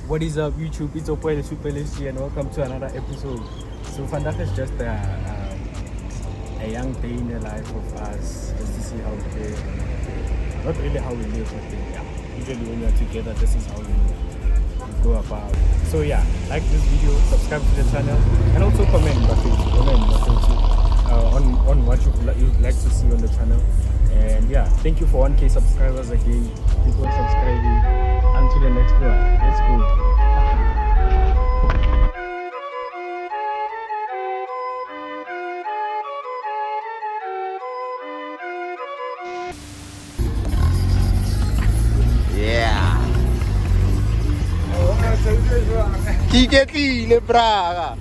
What is up, YouTube? It's Opoele Supelesi and welcome to another episode. So vandaag is just a young day in the life of us, just to see how we live. Not really how we live, but usually when we are together, this is how we go about. So yeah, like this video, subscribe to the channel, and also comment on what you'd like to see on the channel. And yeah, thank you for 1K subscribers again. Keep on subscribing. Until the next one. Let's go. Yeah. Tiketile braga.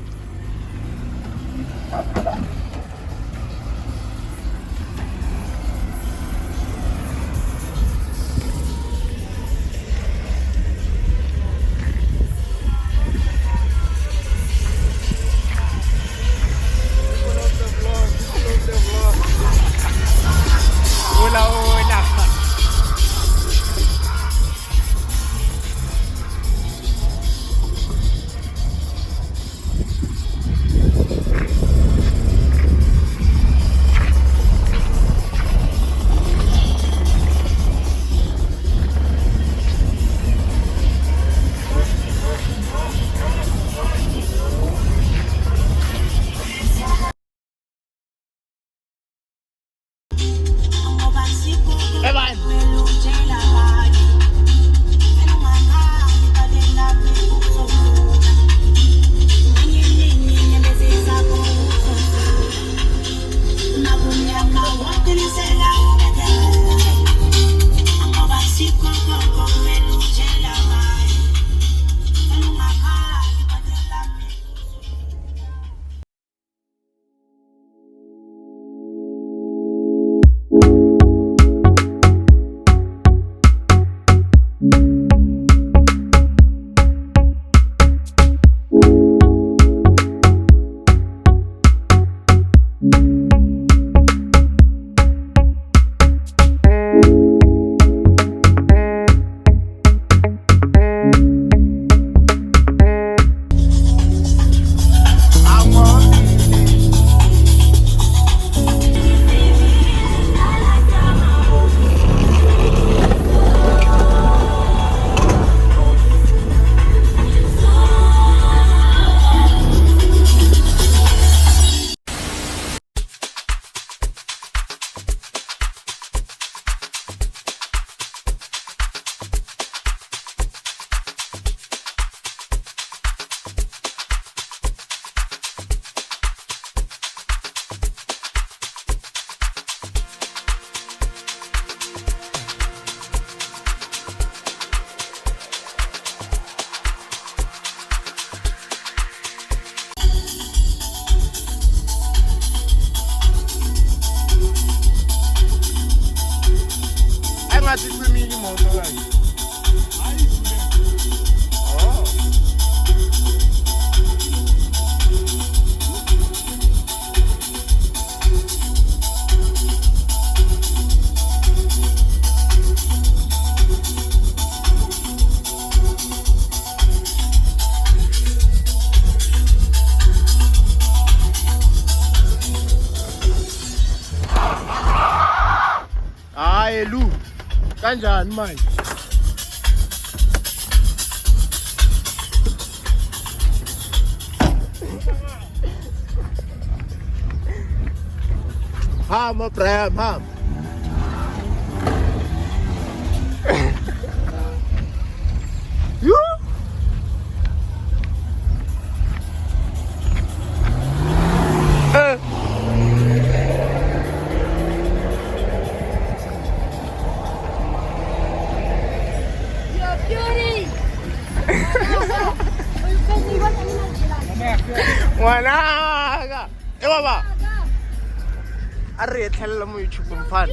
Lu, kanjani manje? Hama Braham, ham. You? Wala. Baba. Arre tell mo YouTube fan.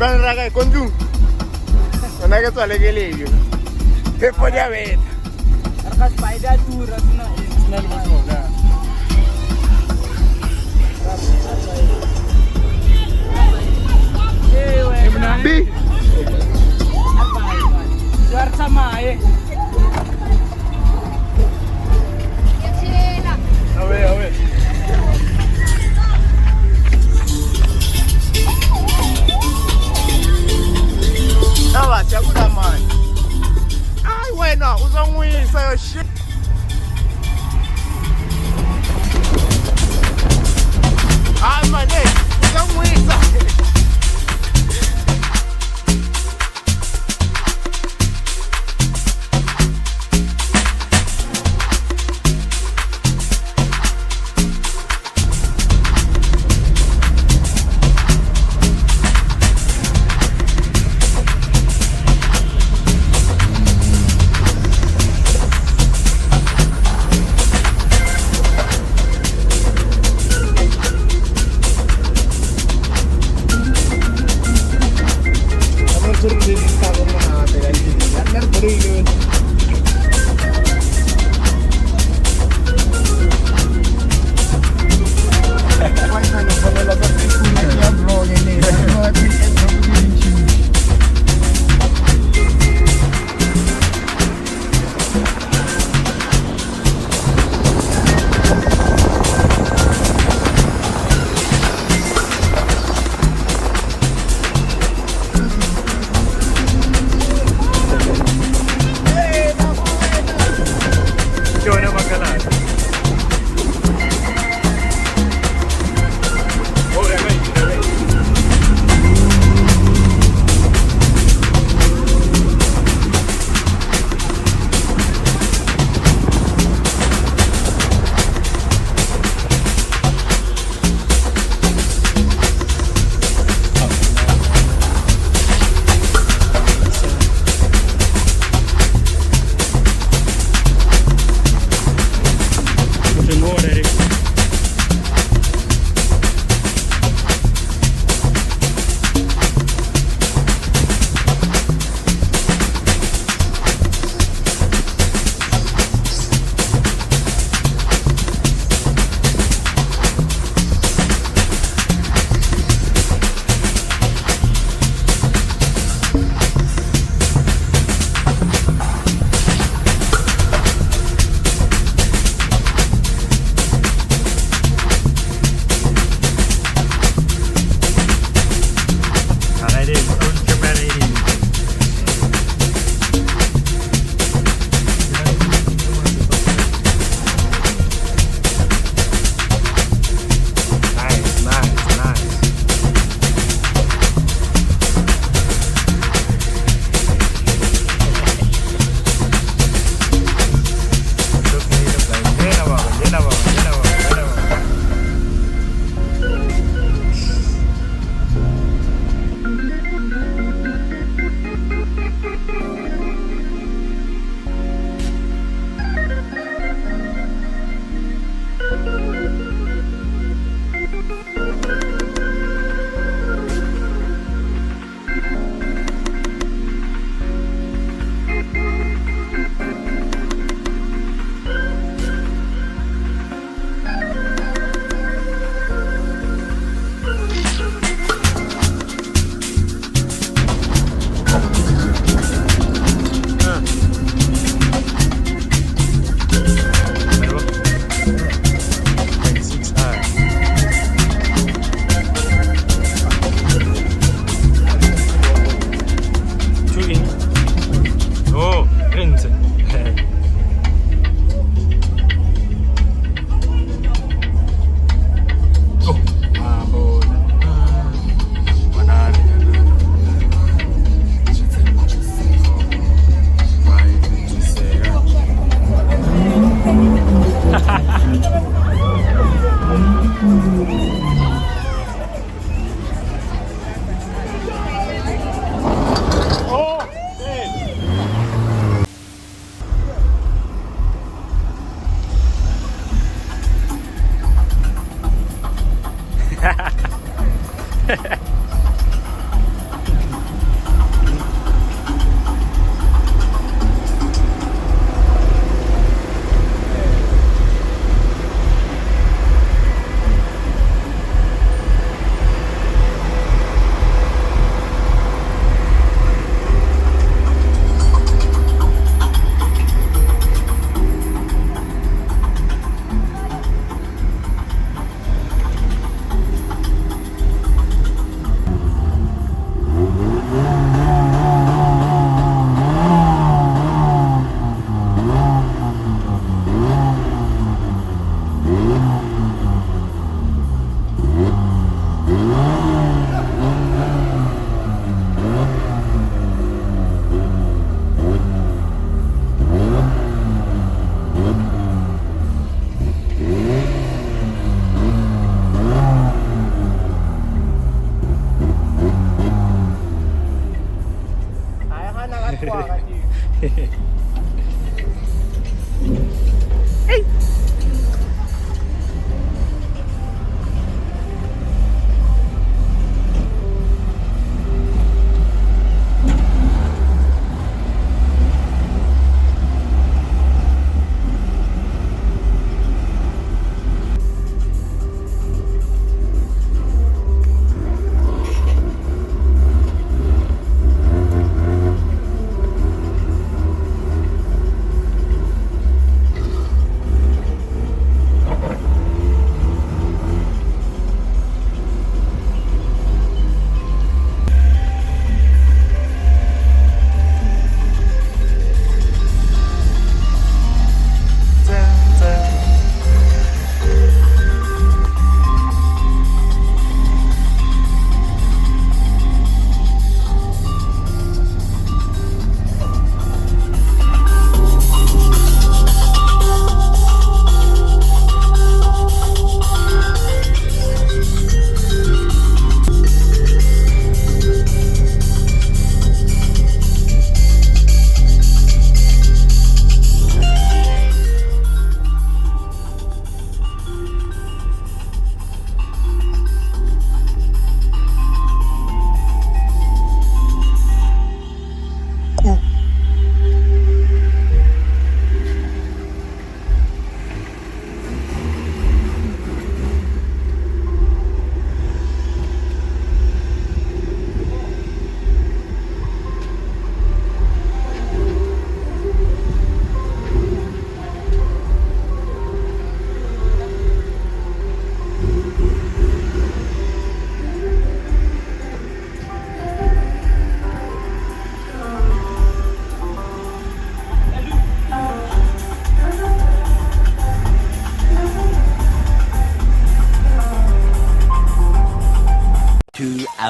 Pan raga kondu. Ona ke tswale ke leyo. Ke podia beta. Ka spider tour asna Snell was wrong, yeah. B. Suar sama eh. Away. Dawa siyakuda mani. Ai wena uzongwisa yo shit. Ai mane, uzongwisa.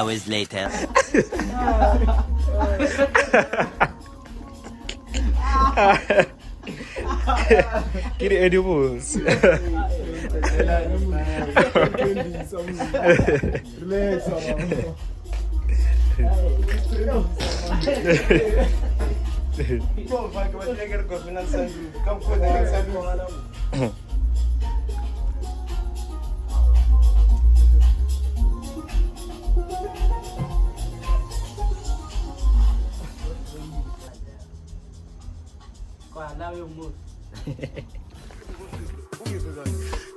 hours later. Kira edibles.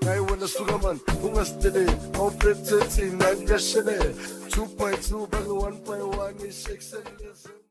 Ngayibona man ungastele operating nangashere 2.2 bang 1.1 is 6